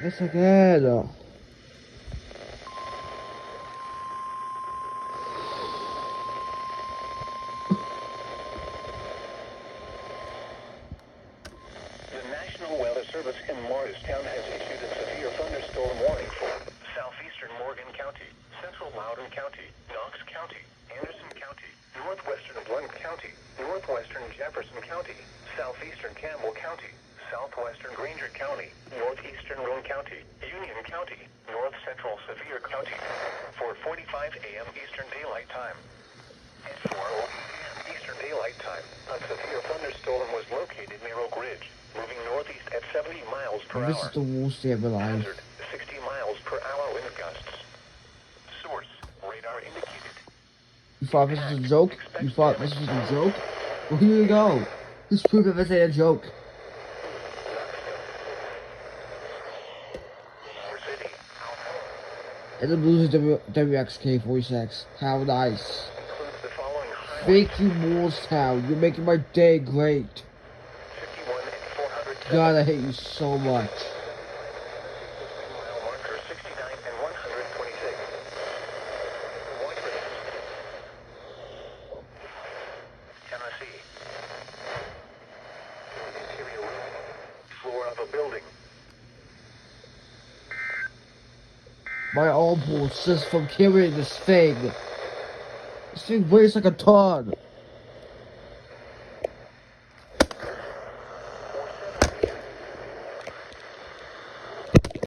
Yes, I can. The National Weather Service in Morristown has issued a severe thunderstorm warning for southeastern Morgan County, central Loudoun County, Knox County, Anderson County, northwestern Blount County, northwestern Jefferson County, southeastern Campbell County, southwestern Granger County, northeastern Roane County, Union County, north central Sevier County, 4:45 a.m. Eastern Daylight Time. At 4:00 p.m. Eastern Daylight Time, a severe thunderstorm was located near Oak Ridge, moving northeast at 70 miles per This hour. is the worst day of my life. Hazard, 60 miles per hour wind gusts. Source, radar indicated. You thought this was a joke? You thought this was a joke? Well, here you go. This proof of it's a joke. City, And I'm losing WXK46. How nice. includes the following highways. Thank you, Morristown. You're making my day great. 51 and 407. God, I hate you so much. Mile marker 69 and 126. Whiteman. Tennessee. Interior room. Floor of a building. My elbow just from carrying this thing. This thing weighs like a ton.